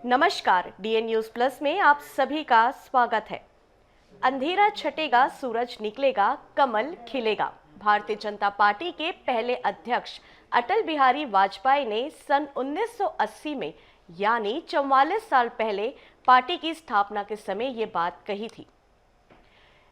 नमस्कार, DN news plus में आप सभी का स्वागत है। अंधेरा छटेगा, सूरज निकलेगा, कमल खिलेगा। भारतीय जनता पार्टी के पहले अध्यक्ष अटल बिहारी वाजपेयी ने सन 1980 में यानी 44 साल पहले पार्टी की स्थापना के समय ये बात कही थी।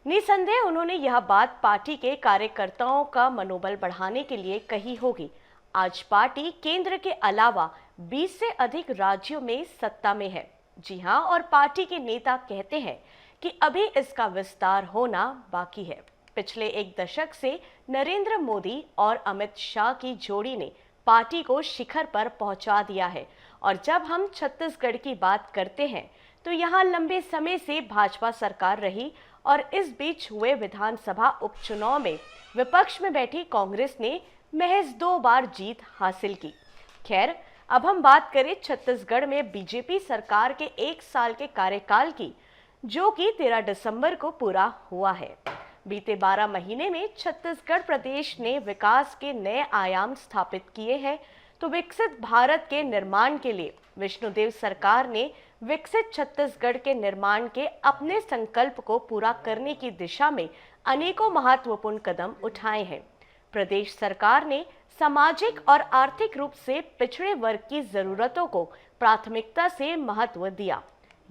निसंदेह उन्होंने यह बात पार्टी के कार्यकर्ताओं का मनोबल बढ़ाने के लिए कही होगी। आज पार्टी केंद्र के अलावा 20 से अधिक राज्यों में सत्ता में है। जी हां, और पार्टी के नेता कहते हैं कि अभी इसका विस्तार होना बाकी है। पिछले एक दशक से नरेंद्र मोदी और अमित शाह की जोड़ी ने पार्टी को शिखर पर पहुंचा दिया है। और जब हम छत्तीसगढ़ की बात करते हैं तो यहां लंबे समय से भाजपा सरकार रही और इस बीच हुए विधानसभा उपचुनाव में विपक्ष में बैठी कांग्रेस ने महज 2 बार जीत हासिल की। खैर, अब हम बात करें छत्तीसगढ़ में बीजेपी सरकार के 1 साल के कार्यकाल की, जो कि 13 दिसंबर को पूरा हुआ है। बीते 12 महीने में छत्तीसगढ़ प्रदेश ने विकास के नए आयाम स्थापित किए हैं। तो विकसित भारत के निर्माण के लिए विष्णुदेव सरकार ने विकसित छत्तीसगढ़ के निर्माण के अपने संकल्प को पूरा करने की दिशा में अनेकों महत्वपूर्ण कदम उठाए हैं। प्रदेश सरकार ने सामाजिक और आर्थिक रूप से पिछड़े वर्ग की जरूरतों को प्राथमिकता से महत्व दिया।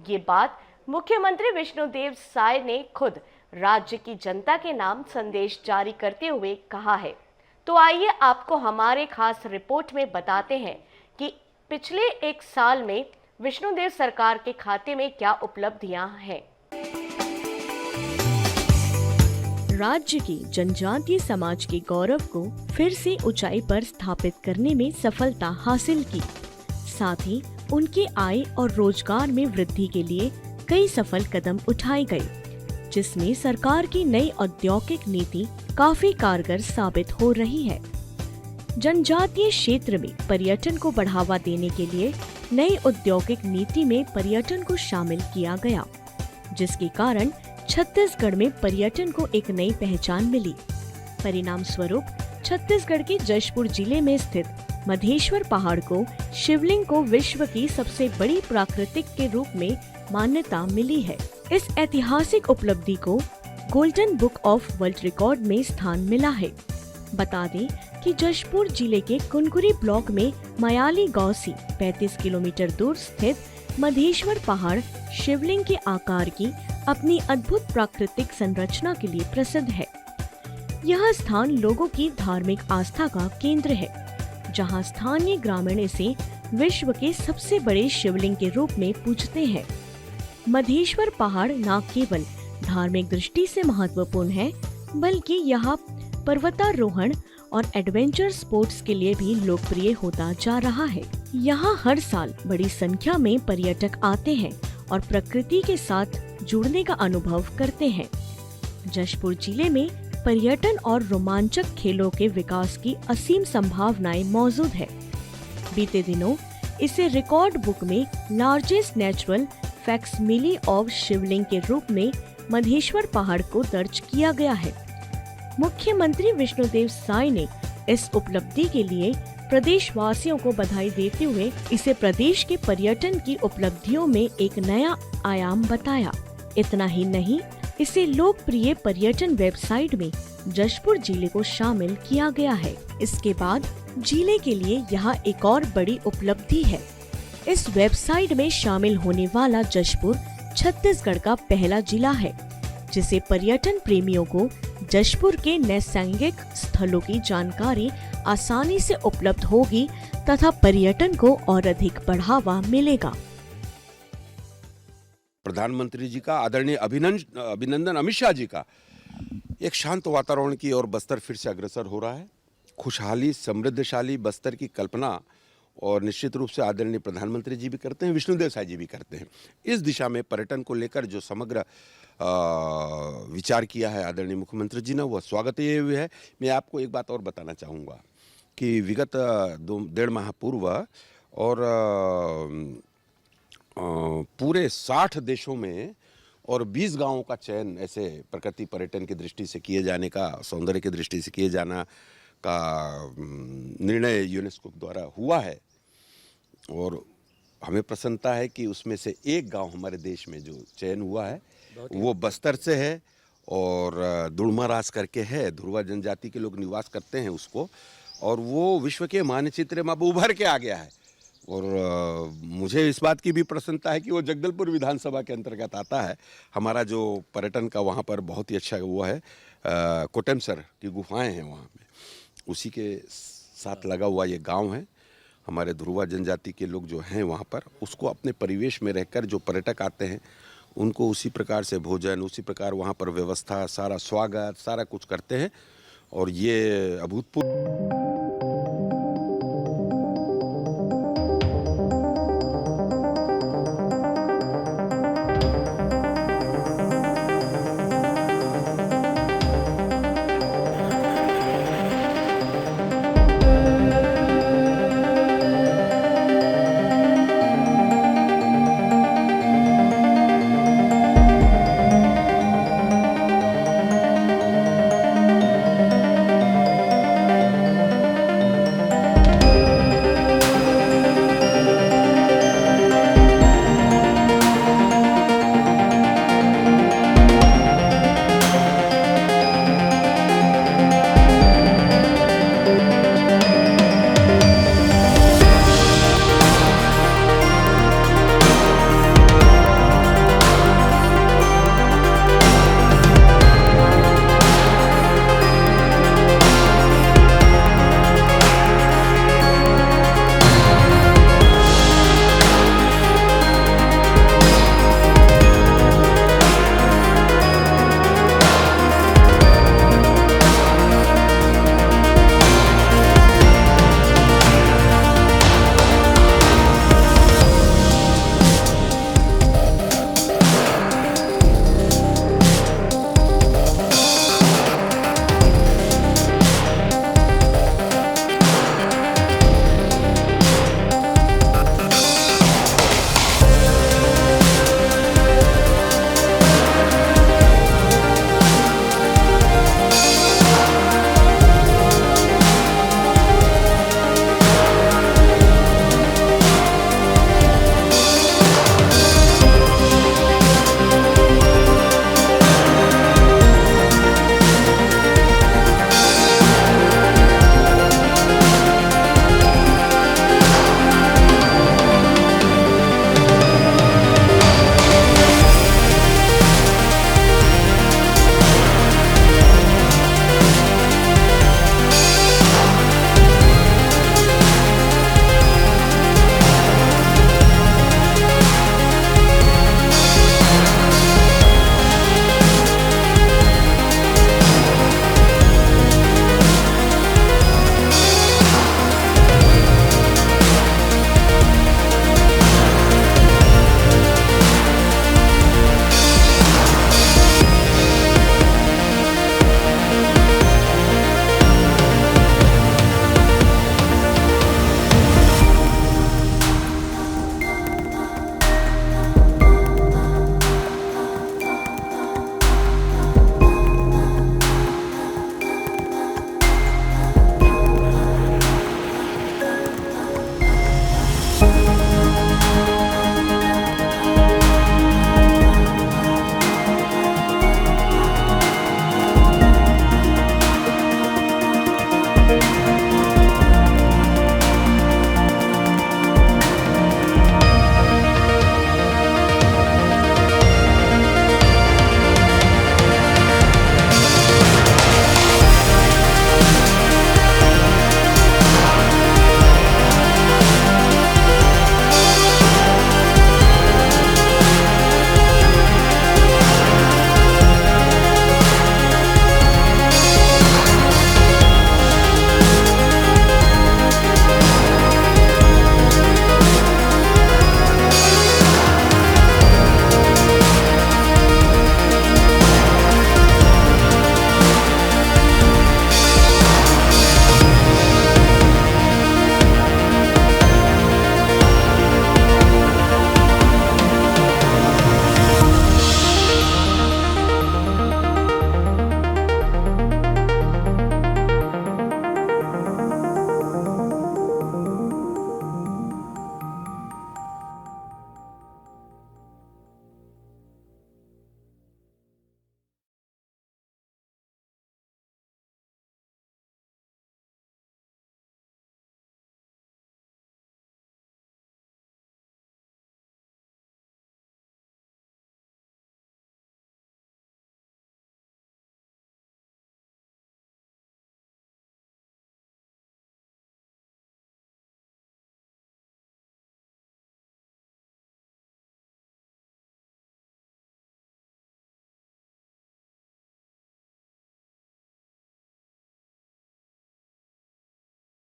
ये बात मुख्यमंत्री विष्णुदेव साय ने खुद राज्य की जनता के नाम संदेश जारी करते हुए कहा है। तो आइए आपको हमारे खास रिपोर्ट में बताते हैं कि पिछले 1 साल में विष्णुदेव सरकार के खाते में क्या उपलब्धियां हैं। राज्य की जनजातीय समाज के गौरव को फिर से ऊंचाई पर स्थापित करने में सफलता हासिल की। साथ ही उनके आय और रोजगार में वृद्धि के लिए कई सफल कदम उठाए गए, जिसमें सरकार की नई औद्योगिक नीति काफी कारगर साबित हो रही है। जनजातीय क्षेत्र में पर्यटन को बढ़ावा देने के लिए नई औद्योगिक नीति में पर्यटन को शामिल किया गया, जिसके कारण छत्तीसगढ़ में पर्यटन को एक नई पहचान मिली। परिणाम स्वरूप छत्तीसगढ़ के जशपुर जिले में स्थित मधेश्वर पहाड़ को शिवलिंग को विश्व की सबसे बड़ी प्राकृतिक के रूप में मान्यता मिली है। इस ऐतिहासिक उपलब्धि को golden book of world record में स्थान मिला है। बता दें कि जशपुर जिले के कुनकुरी ब्लॉक में मयाली गांव से 35 किलोमीटर दूर स्थित मधेश्वर पहाड़ शिवलिंग के आकार की अपनी अद्भुत प्राकृतिक संरचना के लिए प्रसिद्ध है। यह स्थान लोगों की धार्मिक आस्था का केंद्र है, जहां स्थानीय ग्रामीण इसे विश्व के सबसे बड़े शिवलिंग के रूप में पूजते हैं। मधेश्वर पहाड़ न केवल धार्मिक दृष्टि से महत्वपूर्ण है, बल्कि यहाँ पर्वतारोहण और एडवेंचर स्पोर्ट्स के लिए भी लोकप्रिय होता जा रहा है। यहाँ हर साल बड़ी संख्या में पर्यटक आते हैं और प्रकृति के साथ जुड़ने का अनुभव करते हैं। जशपुर जिले में पर्यटन और रोमांचक खेलों के विकास की असीम संभावनाएं मौजूद है। बीते दिनों इसे रिकॉर्ड बुक में लार्जेस्ट नेचुरल फैक्समिली ऑफ शिवलिंग के रूप में मधेश्वर पहाड़ को दर्ज किया गया है। मुख्यमंत्री विष्णुदेव साय ने इस उपलब्धि के लिए प्रदेशवासियों को बधाई देते हुए इसे प्रदेश के पर्यटन की उपलब्धियों में एक नया आयाम बताया। इतना ही नहीं, इसे लोकप्रिय पर्यटन वेबसाइट में जशपुर जिले को शामिल किया गया है। इसके बाद जिले के लिए यहाँ एक और बड़ी उपलब्धि है। इस वेबसाइट में शामिल होने वाला जशपुर छत्तीसगढ़ का पहला जिला है, जिसे पर्यटन प्रेमियों को जशपुर के नैसर्गिक स्थलों की जानकारी आसानी से उपलब्ध होगी तथा पर्यटन को और अधिक बढ़ावा मिलेगा। प्रधानमंत्री जी का आदरणीय अभिनंदन अमित शाह जी का एक शांत वातावरण की ओर बस्तर फिर से अग्रसर हो रहा है। खुशहाली समृद्धशाली बस्तर की कल्पना और निश्चित रूप से आदरणीय प्रधानमंत्री जी भी करते हैं, विष्णुदेव साय जी भी करते हैं। इस दिशा में पर्यटन को लेकर जो समग्र विचार किया है आदरणीय मुख्यमंत्री जी ने, वह स्वागत ये हुए है। मैं आपको एक बात और बताना चाहूँगा कि विगत 1.5 माह पूर्व और पूरे 60 देशों में और 20 गांवों का चयन ऐसे प्रकृति पर्यटन की दृष्टि से किए जाने का, सौंदर्य की दृष्टि से किए जाना का निर्णय यूनेस्को द्वारा हुआ है। और हमें प्रसन्नता है कि उसमें से एक गांव हमारे देश में जो चयन हुआ है वो बस्तर से है और दुड़मारास करके है, ध्रुवा जनजाति के लोग निवास करते हैं उसको, और वो विश्व के मानचित्र में अब उभर के आ गया है। और मुझे इस बात की भी प्रसन्नता है कि वो जगदलपुर विधानसभा के अंतर्गत आता है। हमारा जो पर्यटन का वहाँ पर बहुत ही अच्छा वो है, कोटेमसर की गुफाएं हैं वहाँ में, उसी के साथ लगा हुआ ये गांव है। हमारे ध्रुवा जनजाति के लोग जो हैं वहाँ पर, उसको अपने परिवेश में रहकर जो पर्यटक आते हैं उनको उसी प्रकार से भोजन, उसी प्रकार वहाँ पर व्यवस्था, सारा स्वागत, सारा कुछ करते हैं, और ये अभूतपूर्व।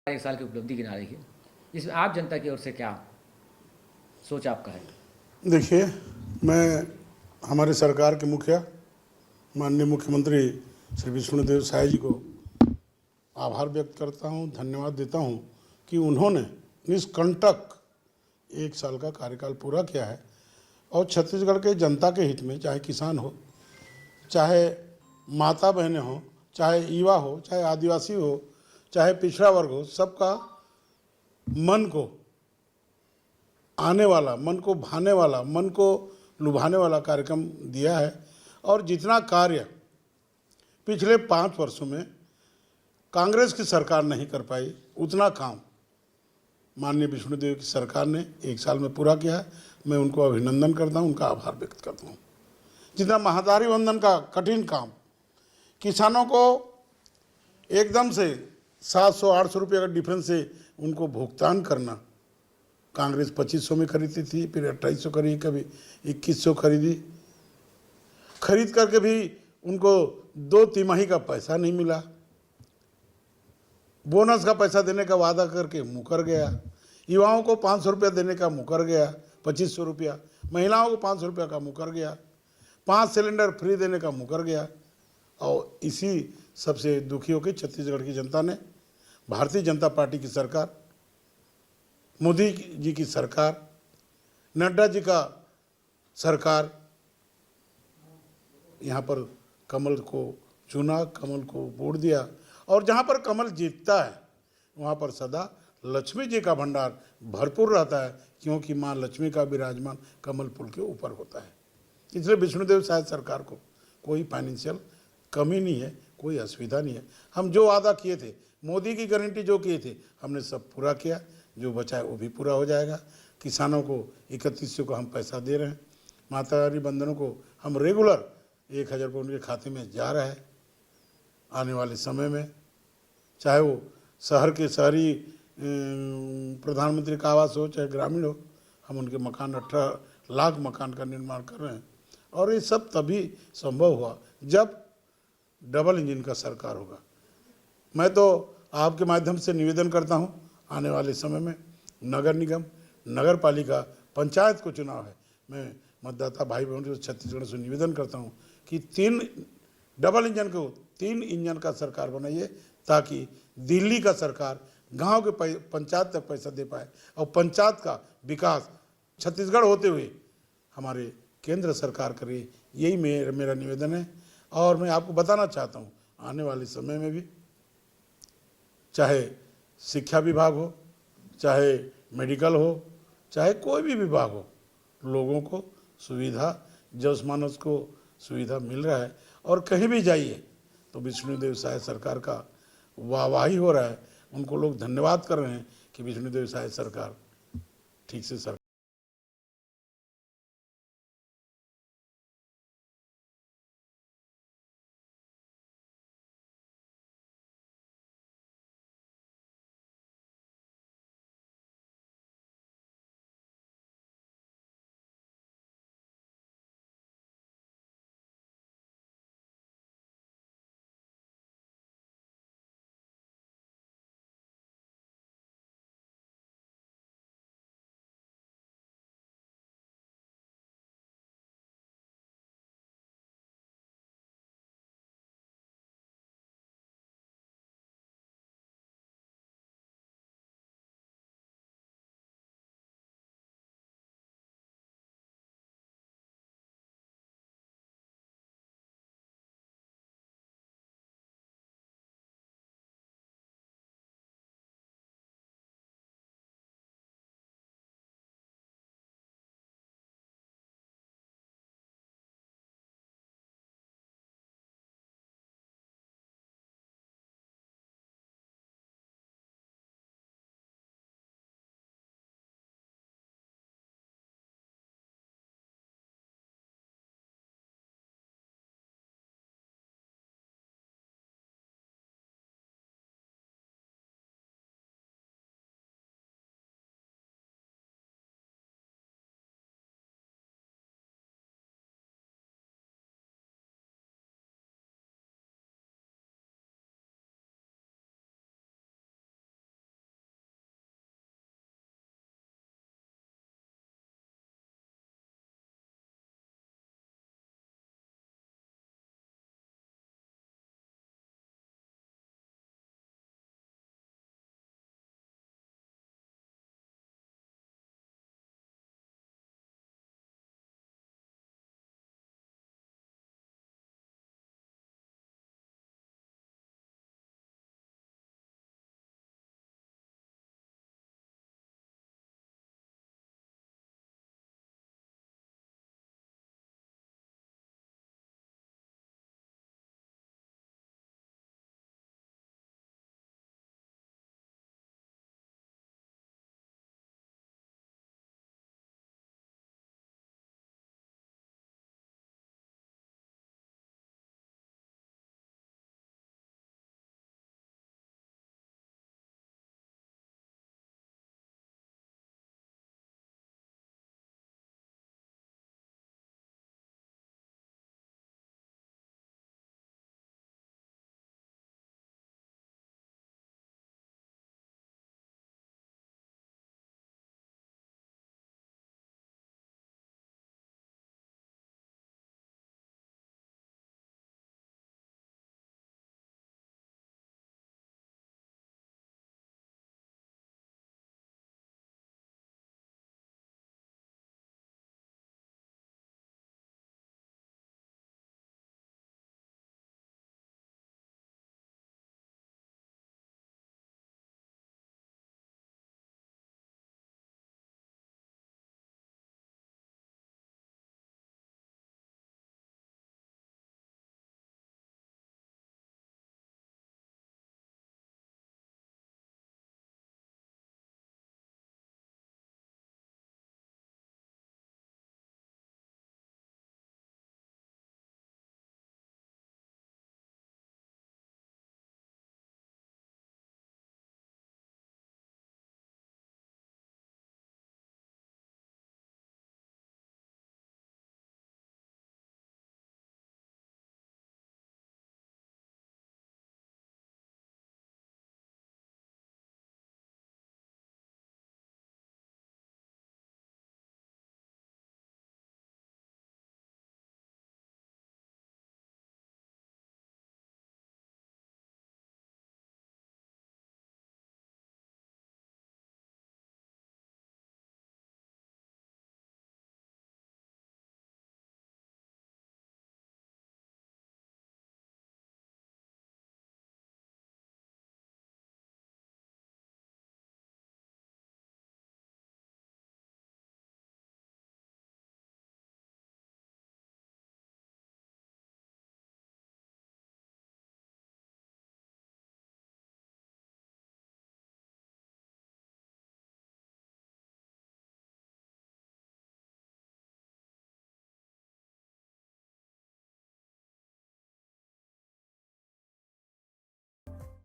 एक साल की उपलब्धि गिना रही है, इसमें आप जनता की ओर से क्या सोच आपका है? देखिए, मैं हमारे सरकार के मुखिया माननीय मुख्यमंत्री श्री विष्णुदेव साय जी को आभार व्यक्त करता हूं, धन्यवाद देता हूं कि उन्होंने निष्कंटक 1 साल का कार्यकाल पूरा किया है और छत्तीसगढ़ के जनता के हित में, चाहे किसान हो, चाहे माता बहनें हो, चाहे युवा हो, चाहे आदिवासी हो, चाहे पिछड़ा वर्ग हो, सबका मन को आने वाला, मन को भाने वाला, मन को लुभाने वाला कार्यक्रम दिया है। और जितना कार्य पिछले 5 वर्षों में कांग्रेस की सरकार नहीं कर पाई, उतना काम माननीय विष्णुदेव की सरकार ने 1 साल में पूरा किया है। मैं उनको अभिनंदन करता हूं, उनका आभार व्यक्त करता हूं। जितना महादारी वंदन का कठिन काम, किसानों को एकदम से 700-800 रुपये का डिफरेंस से उनको भुगतान करना, कांग्रेस 2500 में खरीदती थी, फिर 2800 खरीदी, कभी 2100 खरीदी, खरीद करके भी उनको 2 तिमाही का पैसा नहीं मिला। बोनस का पैसा देने का वादा करके मुकर गया। युवाओं को 500 रुपया देने का मुकर गया, 2500 रुपया, महिलाओं को 500 रुपया का मुकर गया, 5 सिलेंडर फ्री देने का मुकर गया। और इसी सबसे दुखी होकर छत्तीसगढ़ की जनता ने भारतीय जनता पार्टी की सरकार, मोदी जी की सरकार, नड्डा जी का सरकार, यहाँ पर कमल को चुना, कमल को वोट दिया। और जहाँ पर कमल जीतता है वहाँ पर सदा लक्ष्मी जी का भंडार भरपूर रहता है, क्योंकि माँ लक्ष्मी का विराजमान कमल पुल के ऊपर होता है। इसलिए विष्णुदेव साय सरकार को कोई फाइनेंशियल कमी नहीं है, कोई असुविधा नहीं है। हम जो वादा किए थे, मोदी की गारंटी जो किए थे, हमने सब पूरा किया। जो बचा है वो भी पूरा हो जाएगा। किसानों को 3100 को हम पैसा दे रहे हैं। मातावारी बंधनों को हम रेगुलर 1000 रुपये उनके खाते में जा रहा है। आने वाले समय में चाहे वो शहर के शहरी प्रधानमंत्री का आवास हो, चाहे ग्रामीण हो, हम उनके मकान 18 लाख मकान का निर्माण कर रहे हैं। और ये सब तभी संभव हुआ जब डबल इंजन का सरकार होगा। मैं तो आपके माध्यम से निवेदन करता हूं, आने वाले समय में नगर निगम, नगर पालिका, पंचायत को चुनाव है। मैं मतदाता भाई बहनों से छत्तीसगढ़ से निवेदन करता हूं कि 3 डबल इंजन को 3 इंजन का सरकार बनाइए, ताकि दिल्ली का सरकार गांव के पंचायत तक पैसा दे पाए और पंचायत का विकास छत्तीसगढ़ होते हुए हमारे केंद्र सरकार करे। यही मेरा निवेदन है। और मैं आपको बताना चाहता हूँ, आने वाले समय में भी चाहे शिक्षा विभाग हो, चाहे मेडिकल हो, चाहे कोई भी विभाग हो, लोगों को सुविधा, जनमानस को सुविधा मिल रहा है। और कहीं भी जाइए तो विष्णुदेव साय सरकार का वाहवाही हो रहा है। उनको लोग धन्यवाद कर रहे हैं कि विष्णुदेव साय सरकार ठीक से सरकार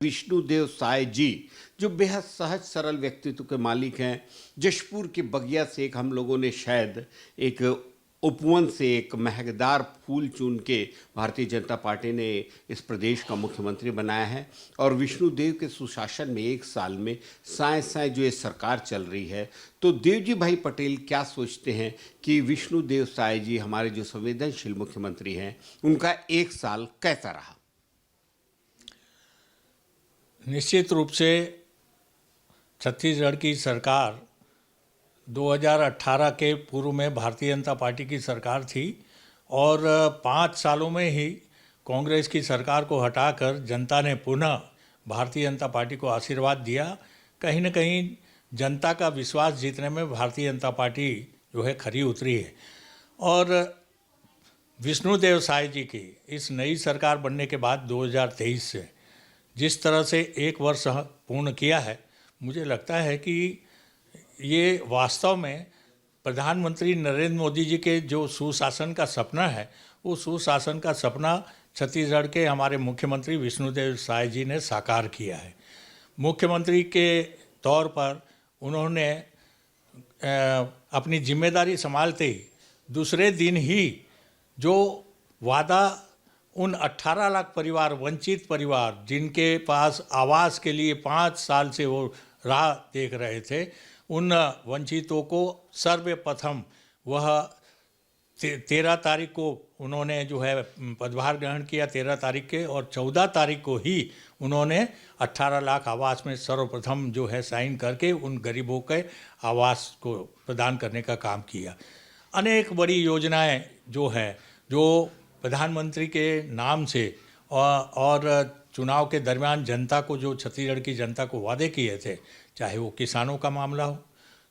विष्णुदेव साय जी जो बेहद सहज सरल व्यक्तित्व के मालिक हैं। जशपुर के बगिया से एक हम लोगों ने शायद एक उपवन से एक महकदार फूल चुन के भारतीय जनता पार्टी ने इस प्रदेश का मुख्यमंत्री बनाया है। और विष्णुदेव के सुशासन में एक साल में साए साए जो ये सरकार चल रही है, तो देवजी भाई पटेल क्या सोचते हैं कि विष्णुदेव साय जी हमारे जो संवेदनशील मुख्यमंत्री हैं, उनका एक साल कैसा रहा? निश्चित रूप से छत्तीसगढ़ की सरकार 2018 के पूर्व में भारतीय जनता पार्टी की सरकार थी और 5 सालों में ही कांग्रेस की सरकार को हटाकर जनता ने पुनः भारतीय जनता पार्टी को आशीर्वाद दिया। कहीं न कहीं जनता का विश्वास जीतने में भारतीय जनता पार्टी जो है खरी उतरी है। और विष्णुदेव साय जी की इस नई सरकार बनने के बाद 2023 से जिस तरह से एक वर्ष पूर्ण किया है, मुझे लगता है कि ये वास्तव में प्रधानमंत्री नरेंद्र मोदी जी के जो सुशासन का सपना है, वो सुशासन का सपना छत्तीसगढ़ के हमारे मुख्यमंत्री विष्णुदेव साय जी ने साकार किया है। मुख्यमंत्री के तौर पर उन्होंने अपनी जिम्मेदारी संभालते ही दूसरे दिन ही जो वादा उन 18 लाख परिवार, वंचित परिवार जिनके पास आवास के लिए 5 साल से वो राह देख रहे थे, उन वंचितों को सर्वप्रथम वह 13 तारीख को उन्होंने जो है पदभार ग्रहण किया 13 तारीख के, और 14 तारीख को ही उन्होंने 18 लाख आवास में सर्वप्रथम जो है साइन करके उन गरीबों के आवास को प्रदान करने का काम किया। अनेक बड़ी योजनाएं जो है, जो प्रधानमंत्री के नाम से और चुनाव के दरमियान जनता को, जो छत्तीसगढ़ की जनता को वादे किए थे, चाहे वो किसानों का मामला हो,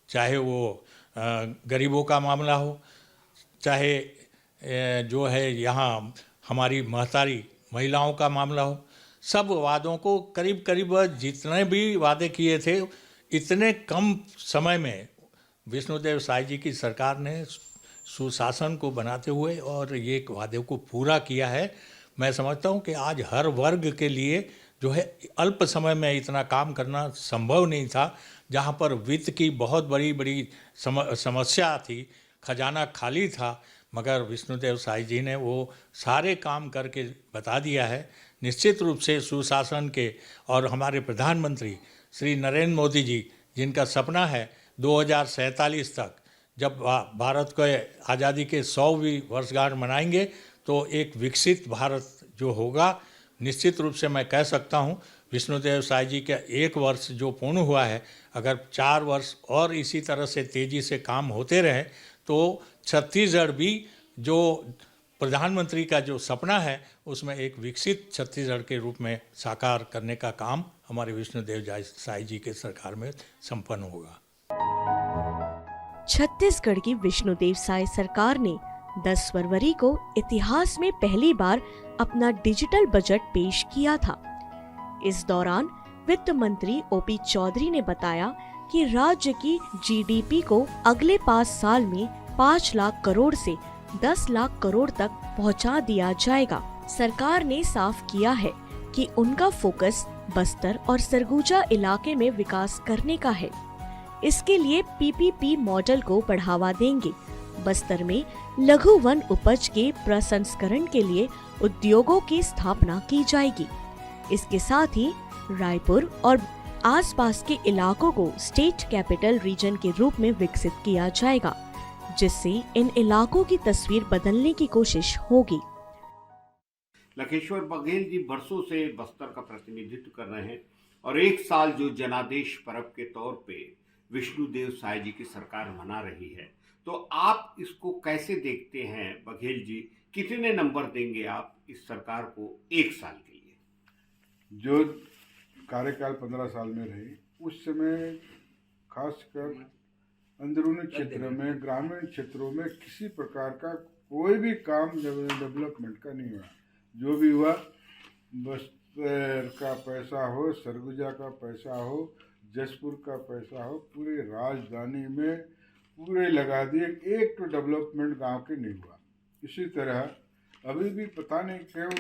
चाहे वो गरीबों का मामला हो, चाहे जो है यहाँ हमारी महतारी महिलाओं का मामला हो, सब वादों को करीब करीब जितने भी वादे किए थे, इतने कम समय में विष्णुदेव साय जी की सरकार ने सुशासन को बनाते हुए और ये वादे को पूरा किया है। मैं समझता हूँ कि आज हर वर्ग के लिए जो है अल्प समय में इतना काम करना संभव नहीं था। जहाँ पर वित्त की बहुत बड़ी बड़ी समस्या थी, खजाना खाली था, मगर विष्णुदेव साय जी ने वो सारे काम करके बता दिया है। निश्चित रूप से सुशासन के और हमारे प्रधानमंत्री श्री नरेंद्र मोदी जी, जिनका सपना है 2047 तक जब भारत को आज़ादी के 100वीं वर्षगांठ मनाएंगे तो एक विकसित भारत जो होगा, निश्चित रूप से मैं कह सकता हूँ विष्णुदेव साय जी का एक वर्ष जो पूर्ण हुआ है, अगर 4 वर्ष और इसी तरह से तेज़ी से काम होते रहे तो छत्तीसगढ़ भी जो प्रधानमंत्री का जो सपना है उसमें एक विकसित छत्तीसगढ़ के रूप में साकार करने का काम हमारे विष्णुदेव साय जी के सरकार में संपन्न होगा। छत्तीसगढ़ की विष्णुदेव साय सरकार ने 10 फरवरी को इतिहास में पहली बार अपना डिजिटल बजट पेश किया था। इस दौरान वित्त मंत्री ओपी चौधरी ने बताया कि राज्य की जीडीपी को अगले 5 साल में 5 लाख करोड़ से 10 लाख करोड़ तक पहुंचा दिया जाएगा। सरकार ने साफ किया है कि उनका फोकस बस्तर और सरगुजा इलाके में विकास करने का है। इसके लिए पीपीपी मॉडल को बढ़ावा देंगे। बस्तर में लघु वन उपज के प्रसंस्करण के लिए उद्योगों की स्थापना की जाएगी। इसके साथ ही रायपुर और आसपास के इलाकों को स्टेट कैपिटल रीजन के रूप में विकसित किया जाएगा, जिससे इन इलाकों की तस्वीर बदलने की कोशिश होगी। लखेश्वर बघेल जी बरसों से बस्तर का प्रतिनिधित्व कर रहे हैं और एक साल जो जनादेश पर्व के तौर पे विष्णुदेव साय जी की सरकार मना रही है, तो आप इसको कैसे देखते हैं बघेल जी? कितने नंबर देंगे आप इस सरकार को एक साल के लिए? जो कार्यकाल 15 साल में रही, उस समय खासकर अंदरूनी क्षेत्र में, ग्रामीण क्षेत्रों में किसी प्रकार का कोई भी काम डेवलपमेंट का नहीं हुआ। जो भी हुआ, बस्तर का पैसा हो, सरगुजा का पैसा हो, जशपुर का पैसा हो, पूरे राजधानी में पूरे लगा दिए। एक तो डेवलपमेंट गांव के नहीं हुआ। इसी तरह अभी भी पता नहीं क्यों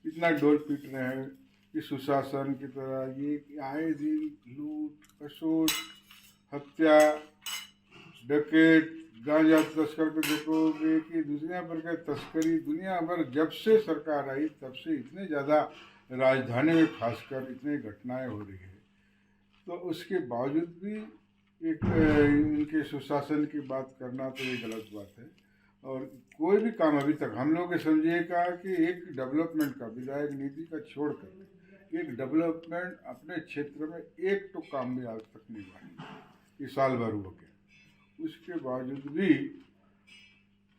इतना डोल पीट रहे हैं कि सुशासन की तरह ये आए दिन लूट खसोट हत्या डकैत गांजा तस्कर को देखोगे कि दुनिया भर का तस्करी दुनिया भर जब से सरकार आई तब से इतने ज़्यादा राजधानी में खासकर इतनी घटनाएं हो रही है, तो उसके बावजूद भी एक इनके सुशासन की बात करना तो ये गलत बात है। और कोई भी काम अभी तक हम लोग समझिएगा कि एक डेवलपमेंट का विधायक नीति का छोड़कर एक डेवलपमेंट अपने क्षेत्र में एक तो काम भी आज तक नहीं हुआ है, ये साल भर हो गया। उसके बावजूद भी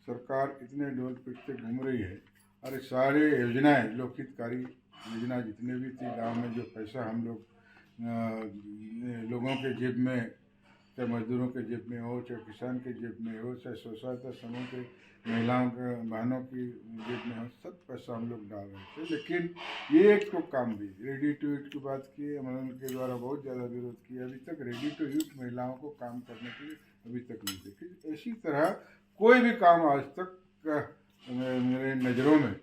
सरकार इतने डेवलपमेंट से घूम रही है और सारे योजनाएं लोकहितकारी योजना जितने भी थी गांव में जो पैसा हम लोग लोगों के जेब में, चाहे मजदूरों के जेब में हो, चाहे किसान के जेब में हो, चाहे स्व सहायता समूह के महिलाओं के बहनों की जेब में हो, सब पैसा हम लोग डाल रहे थे। लेकिन ये एक तो काम भी रेडी टू ईट की बात की, हमने उनके द्वारा बहुत ज़्यादा विरोध किया। अभी तक रेडी टू ईट महिलाओं को काम करने के लिए अभी तक नहीं देखी। इसी तरह कोई भी काम आज तक मेरे नज़रों में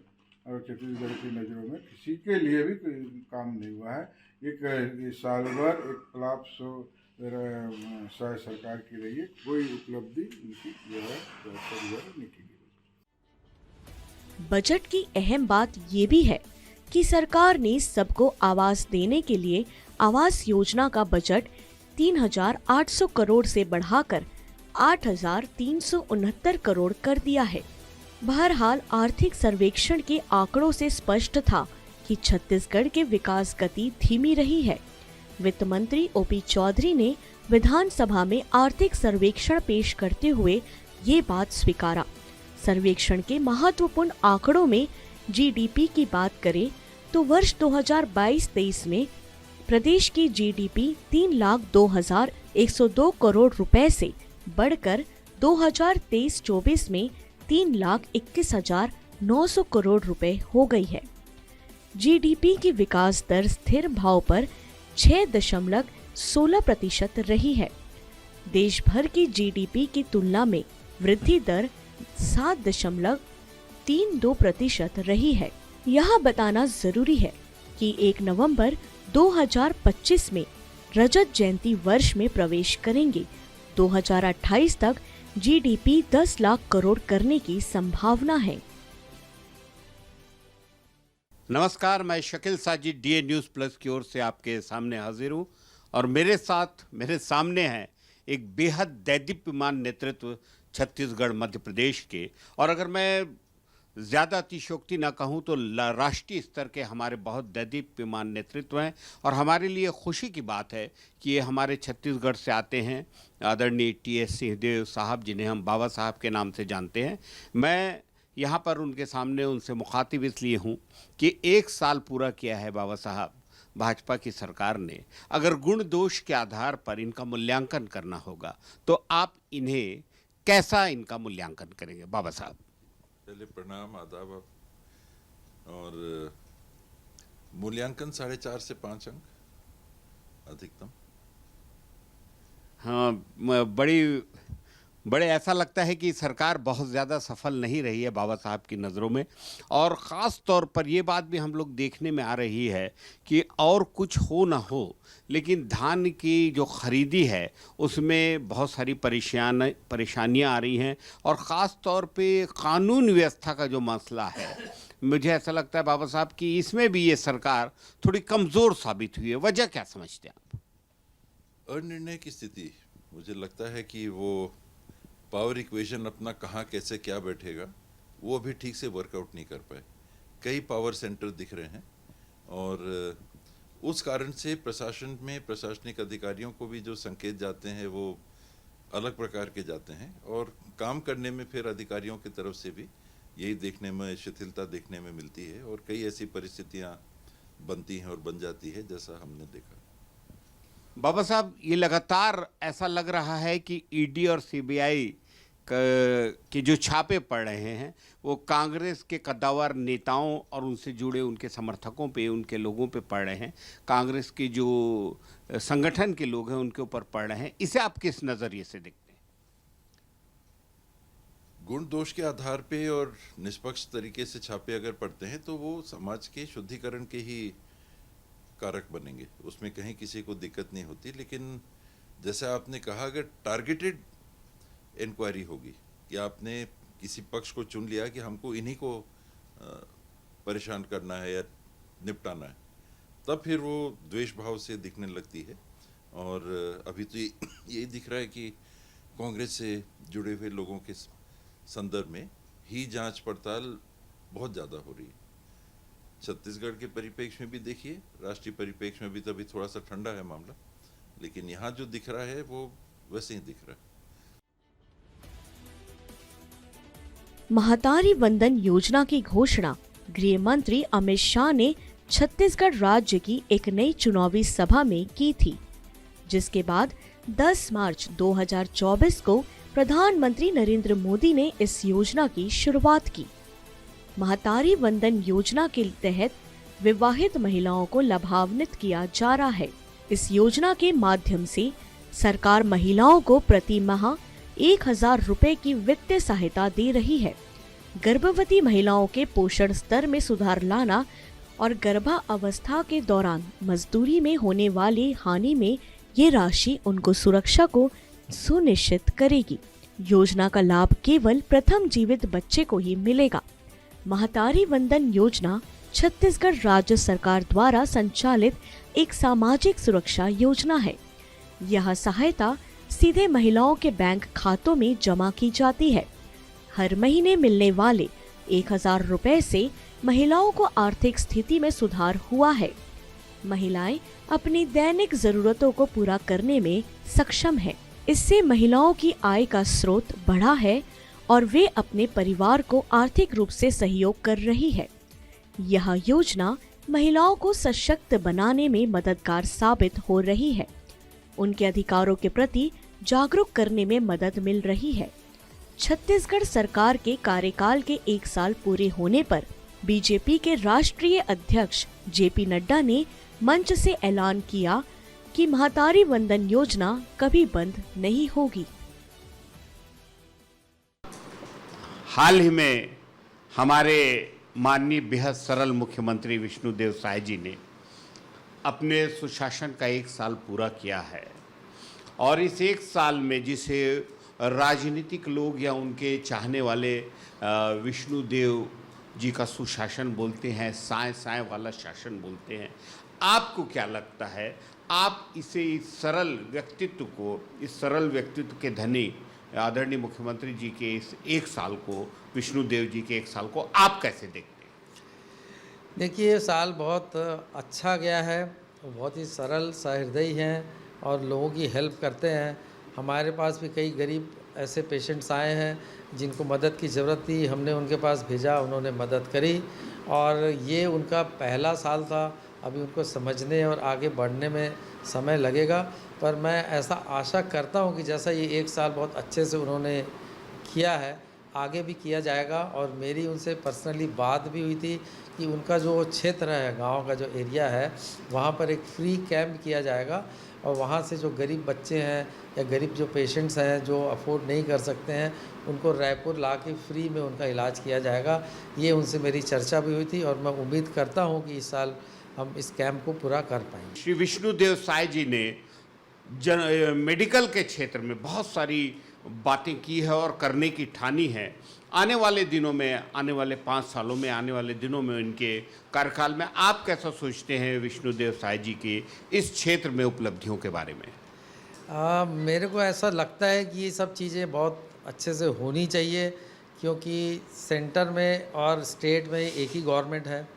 और छत्तीसगढ़ की नज़रों में किसी के लिए भी कोई काम नहीं हुआ है। एक साल भर एक फ्लॉप शो शायद सरकार की रही है, कोई उपलब्धि उनकी जो है नहीं की गई। बजट की अहम बात ये भी है कि सरकार ने सबको आवास देने के लिए आवास योजना का बजट 3,800 करोड़ से बढ़ाकर 8,369 करोड़ कर दिया है। बहरहाल आर्थिक सर्वेक्षण के आंकड़ों से स्पष्ट था कि छत्तीसगढ़ के विकास गति धीमी रही है। वित्त मंत्री ओपी चौधरी ने विधानसभा में आर्थिक सर्वेक्षण पेश करते हुए ये बात स्वीकारा। सर्वेक्षण के महत्वपूर्ण आंकड़ों में जीडीपी की बात करें तो वर्ष 2022-23 में प्रदेश की जीडीपी 3,02,102 करोड़ रुपए से बढ़कर 2023-24 में 3,21,900 करोड़ रुपए हो गई है। जीडीपी की विकास दर स्थिर भाव पर 6.16% रही है। देश भर की जीडीपी की तुलना में वृद्धि दर 7.32% रही है। यह बताना जरूरी है कि 1 नवंबर 2025 में रजत जयंती वर्ष में प्रवेश करेंगे। 2028 तक जीडीपी 10 लाख करोड़ करने की संभावना है। नमस्कार, मैं Shakeel Sajid DA news plus की ओर से आपके सामने हाजिर हूँ और मेरे सामने है एक बेहद दैदीप्यमान नेतृत्व छत्तीसगढ़ मध्य प्रदेश के, और अगर मैं ज़्यादा अतिशयोक्ति ना कहूँ तो राष्ट्रीय स्तर के हमारे बहुत दैदीप्यमान नेतृत्व हैं। और हमारे लिए खुशी की बात है कि ये हमारे छत्तीसगढ़ से आते हैं आदरणीय टी.एस. सिंहदेव साहब, जिन्हें हम बाबा साहब के नाम से जानते हैं। मैं यहाँ पर उनके सामने उनसे मुखातिब इसलिए हूँ कि 1 साल पूरा किया है बाबा साहब भाजपा की सरकार ने। अगर गुण दोष के आधार पर इनका मूल्यांकन करना होगा तो आप इन्हें कैसा इनका मूल्यांकन करेंगे बाबा साहब? पहले प्रणाम, आदाब। और मूल्यांकन 4.5 से 5 अंक अधिकतम। हाँ, बड़े ऐसा लगता है कि सरकार बहुत ज़्यादा सफल नहीं रही है बाबा साहब की नज़रों में। और ख़ास तौर पर ये बात भी हम लोग देखने में आ रही है कि और कुछ हो ना हो, लेकिन धान की जो खरीदी है उसमें बहुत सारी परेशानियां आ रही हैं। और ख़ास तौर पे कानून व्यवस्था का जो मसला है, मुझे ऐसा लगता है बाबा साहब कि इसमें भी ये सरकार थोड़ी कमज़ोर साबित हुई है। वजह क्या समझते हैं आप? अनिर्णय की स्थिति, मुझे लगता है कि वो पावर इक्वेशन अपना कहाँ कैसे क्या बैठेगा वो अभी ठीक से वर्कआउट नहीं कर पाए। कई पावर सेंटर दिख रहे हैं और उस कारण से प्रशासन में प्रशासनिक अधिकारियों को भी जो संकेत जाते हैं वो अलग प्रकार के जाते हैं और काम करने में फिर अधिकारियों की तरफ से भी यही देखने में शिथिलता देखने में मिलती है और कई ऐसी परिस्थितियां बनती हैं और बन जाती है जैसा हमने देखा। बाबा साहब, ये लगातार ऐसा लग रहा है कि ईडी और सीबीआई के जो छापे पड़ रहे हैं वो कांग्रेस के कद्दावर नेताओं और उनसे जुड़े उनके समर्थकों पे, उनके लोगों पे पड़ रहे हैं। कांग्रेस के जो संगठन के लोग हैं उनके ऊपर पड़ रहे हैं। इसे आप किस नज़रिए से देखते हैं? गुण दोष के आधार पे और निष्पक्ष तरीके से छापे अगर पड़ते हैं तो वो समाज के शुद्धिकरण के ही कारक बनेंगे, उसमें कहीं किसी को दिक्कत नहीं होती। लेकिन जैसे आपने कहा, अगर टारगेटेड इंक्वायरी होगी कि आपने किसी पक्ष को चुन लिया कि हमको इन्हीं को परेशान करना है या निपटाना है, तब फिर वो द्वेष भाव से दिखने लगती है। और अभी तो यही दिख रहा है कि कांग्रेस से जुड़े हुए लोगों के संदर्भ में ही जांच पड़ताल बहुत ज़्यादा हो रही है। छत्तीसगढ़ के परिप्रेक्ष्य में भी देखिए, राष्ट्रीय परिप्रेक्ष्य में भी तभी थोड़ा सा ठंडा है मामला, लेकिन यहाँ जो दिख रहा है वो वैसे ही दिख रहा है। महतारी वंदन योजना की घोषणा गृह मंत्री अमित शाह ने छत्तीसगढ़ राज्य की एक नई चुनावी सभा में की थी, जिसके बाद 10 मार्च 2024 को प्रधानमंत्री नरेंद्र मोदी ने इस योजना की शुरुआत की। महतारी वंदन योजना के तहत विवाहित महिलाओं को लाभान्वित किया जा रहा है। इस योजना के माध्यम से सरकार महिलाओं को प्रति माह 1000 रुपए की वित्तीय सहायता दे रही है। गर्भवती महिलाओं के पोषण स्तर में सुधार लाना और गर्भावस्था के दौरान मजदूरी में होने वाली हानि में ये राशि उनको सुरक्षा को सुनिश्चित करेगी। योजना का लाभ केवल प्रथम जीवित बच्चे को ही मिलेगा। महतारी वंदन योजना छत्तीसगढ़ राज्य सरकार द्वारा संचालित एक सामाजिक सुरक्षा योजना है। यह सहायता सीधे महिलाओं के बैंक खातों में जमा की जाती है। हर महीने मिलने वाले 1000 रुपए से महिलाओं को आर्थिक स्थिति में सुधार हुआ है। महिलाएं अपनी दैनिक जरूरतों को पूरा करने में सक्षम है। इससे महिलाओं की आय का स्रोत बढ़ा है और वे अपने परिवार को आर्थिक रूप से सहयोग कर रही है। यह योजना महिलाओं को सशक्त बनाने में मददगार साबित हो रही है। उनके अधिकारों के प्रति जागरूक करने में मदद मिल रही है। छत्तीसगढ़ सरकार के कार्यकाल के 1 साल पूरे होने पर बीजेपी के राष्ट्रीय अध्यक्ष जेपी नड्डा ने मंच से ऐलान किया कि महतारी वंदन योजना कभी बंद नहीं होगी। हाल ही में हमारे माननीय बेहद सरल मुख्यमंत्री विष्णुदेव साय जी ने अपने सुशासन का 1 साल पूरा किया है और इस 1 साल में जिसे राजनीतिक लोग या उनके चाहने वाले विष्णुदेव जी का सुशासन बोलते हैं, साय साय वाला शासन बोलते हैं, आपको क्या लगता है? आप इसे इस सरल व्यक्तित्व के धनी आदरणीय मुख्यमंत्री जी के इस 1 साल को, विष्णुदेव जी के 1 साल को आप कैसे देखते हैं? देखिए, ये साल बहुत अच्छा गया है, बहुत ही सरल सहृदयी हैं और लोगों की हेल्प करते हैं। हमारे पास भी कई गरीब ऐसे पेशेंट्स आए हैं जिनको मदद की ज़रूरत थी, हमने उनके पास भेजा, उन्होंने मदद करी और ये उनका पहला साल था। अभी उनको समझने और आगे बढ़ने में समय लगेगा, पर मैं ऐसा आशा करता हूँ कि जैसा ये 1 साल बहुत अच्छे से उन्होंने किया है, आगे भी किया जाएगा। और मेरी उनसे पर्सनली बात भी हुई थी कि उनका जो क्षेत्र है, गांव का जो एरिया है, वहाँ पर एक फ्री कैंप किया जाएगा और वहाँ से जो गरीब बच्चे हैं या गरीब जो पेशेंट्स हैं जो अफोर्ड नहीं कर सकते हैं, उनको रायपुर ला के फ्री में उनका इलाज किया जाएगा। ये उनसे मेरी चर्चा भी हुई थी और मैं उम्मीद करता हूँ कि इस साल हम इस कैंप को पूरा कर पाएंगे। श्री विष्णुदेव साय जी ने मेडिकल के क्षेत्र में बहुत सारी बातें की है और करने की ठानी है। आने वाले दिनों में, आने वाले 5 सालों में, आने वाले दिनों में इनके कार्यकाल में आप कैसा सोचते हैं विष्णुदेव साय जी की इस क्षेत्र में उपलब्धियों के बारे में? मेरे को ऐसा लगता है कि ये सब चीज़ें बहुत अच्छे से होनी चाहिए, क्योंकि सेंटर में और स्टेट में एक ही गवर्नमेंट है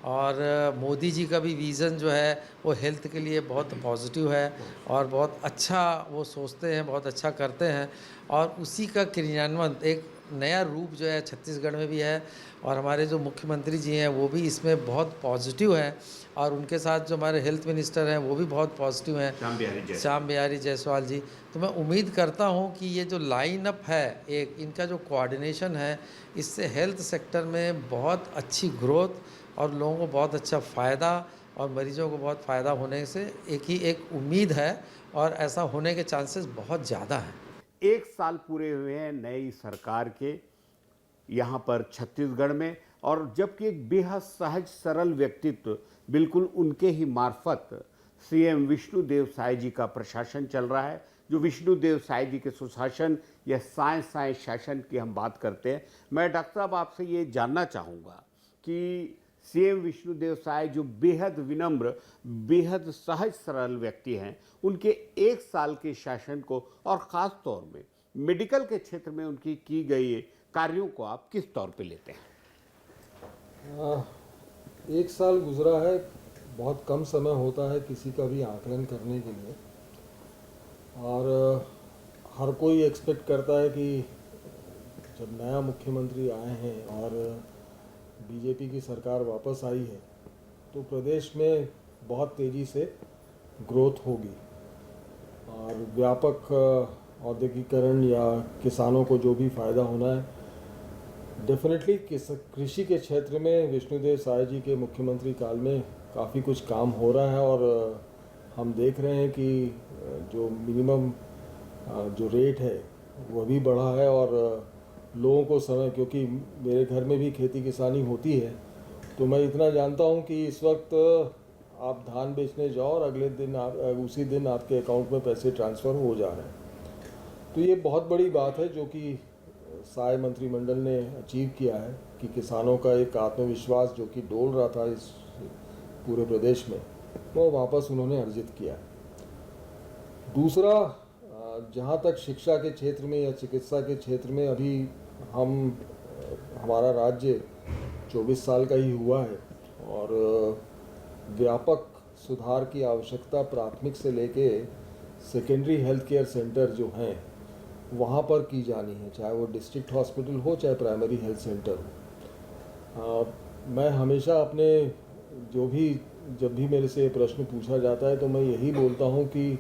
और मोदी जी का भी विज़न जो है वो हेल्थ के लिए बहुत पॉजिटिव है और बहुत अच्छा वो सोचते हैं, बहुत अच्छा करते हैं और उसी का क्रियान्वयन एक नया रूप जो है छत्तीसगढ़ में भी है। और हमारे जो मुख्यमंत्री जी हैं वो भी इसमें बहुत पॉजिटिव हैं और उनके साथ जो हमारे हेल्थ मिनिस्टर हैं वो भी बहुत पॉजिटिव हैं, श्याम बिहारी जायसवाल जी। तो मैं उम्मीद करता हूं कि ये जो लाइन अप है, एक इनका जो कोऑर्डिनेशन है, इससे हेल्थ सेक्टर में बहुत अच्छी ग्रोथ और लोगों को बहुत अच्छा फ़ायदा और मरीजों को बहुत फ़ायदा होने से एक उम्मीद है और ऐसा होने के चांसेस बहुत ज़्यादा हैं। 1 साल पूरे हुए हैं नई सरकार के यहाँ पर छत्तीसगढ़ में और जबकि एक बेहद सहज सरल व्यक्तित्व बिल्कुल उनके ही मार्फत सीएम विष्णुदेव साय जी का प्रशासन चल रहा है। जो विष्णुदेव साय जी के सुशासन या साय साय शासन की हम बात करते हैं, मैं डॉक्टर साहब आपसे ये जानना चाहूँगा कि सीएम विष्णुदेव साय जो बेहद विनम्र, बेहद सहज सरल व्यक्ति हैं, उनके 1 साल के शासन को और ख़ास तौर में मेडिकल के क्षेत्र में उनकी की गई कार्यों को आप किस तौर पे लेते हैं? 1 साल गुजरा है, बहुत कम समय होता है किसी का भी आकलन करने के लिए, और हर कोई एक्सपेक्ट करता है कि जब नया मुख्यमंत्री आए हैं और बीजेपी की सरकार वापस आई है तो प्रदेश में बहुत तेज़ी से ग्रोथ होगी और व्यापक औद्योगिकरण या किसानों को जो भी फ़ायदा होना है, डेफिनेटली कृषि के क्षेत्र में विष्णुदेव साय जी के मुख्यमंत्री काल में काफ़ी कुछ काम हो रहा है। और हम देख रहे हैं कि जो मिनिमम जो रेट है वो भी बढ़ा है और लोगों को समय, क्योंकि मेरे घर में भी खेती किसानी होती है, तो मैं इतना जानता हूं कि इस वक्त आप धान बेचने जाओ और अगले दिन उसी दिन आपके अकाउंट में पैसे ट्रांसफ़र हो जा रहे हैं। तो ये बहुत बड़ी बात है जो कि साय मंत्रिमंडल ने अचीव किया है कि किसानों का एक आत्मविश्वास जो कि डोल रहा था इस पूरे प्रदेश में, वो वापस उन्होंने अर्जित किया है। दूसरा, जहाँ तक शिक्षा के क्षेत्र में या चिकित्सा के क्षेत्र में अभी हमारा राज्य 24 साल का ही हुआ है और व्यापक सुधार की आवश्यकता प्राथमिक से लेके सेकेंडरी हेल्थ केयर सेंटर जो हैं वहाँ पर की जानी है, चाहे वो डिस्ट्रिक्ट हॉस्पिटल हो चाहे प्राइमरी हेल्थ सेंटर हो। मैं हमेशा अपने जब भी मेरे से ये प्रश्न पूछा जाता है तो मैं यही बोलता हूँ कि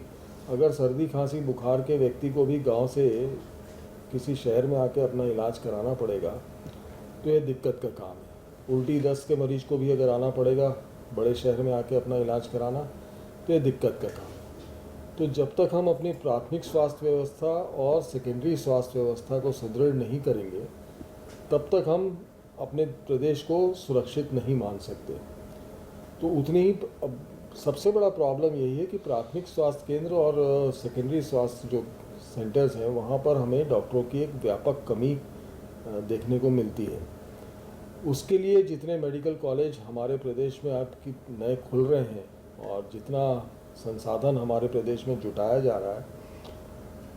अगर सर्दी खांसी बुखार के व्यक्ति को भी गांव से किसी शहर में आके अपना इलाज कराना पड़ेगा तो ये दिक्कत का काम है। उल्टी दस्त के मरीज को भी अगर आना पड़ेगा बड़े शहर में आके अपना इलाज कराना तो ये दिक्कत का काम है। तो जब तक हम अपनी प्राथमिक स्वास्थ्य व्यवस्था और सेकेंडरी स्वास्थ्य व्यवस्था को सुदृढ़ नहीं करेंगे तब तक हम अपने प्रदेश को सुरक्षित नहीं मान सकते। तो उतनी ही सबसे बड़ा प्रॉब्लम यही है कि प्राथमिक स्वास्थ्य केंद्र और सेकेंडरी स्वास्थ्य जो सेंटर्स हैं वहाँ पर हमें डॉक्टरों की एक व्यापक कमी देखने को मिलती है। उसके लिए जितने मेडिकल कॉलेज हमारे प्रदेश में आपकी नए खुल रहे हैं और जितना संसाधन हमारे प्रदेश में जुटाया जा रहा है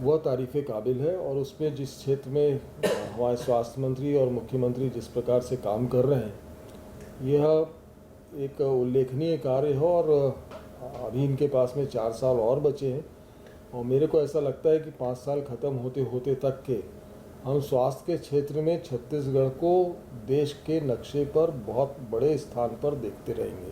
वह तारीफ़ काबिल है। और उसमें जिस क्षेत्र में हमारे स्वास्थ्य मंत्री और मुख्यमंत्री जिस प्रकार से काम कर रहे हैं यह एक उल्लेखनीय कार्य है। और अभी इनके पास में 4 साल और बचे हैं और मेरे को ऐसा लगता है कि 5 साल ख़त्म होते होते तक के हम स्वास्थ्य के क्षेत्र में छत्तीसगढ़ को देश के नक्शे पर बहुत बड़े स्थान पर देखते रहेंगे।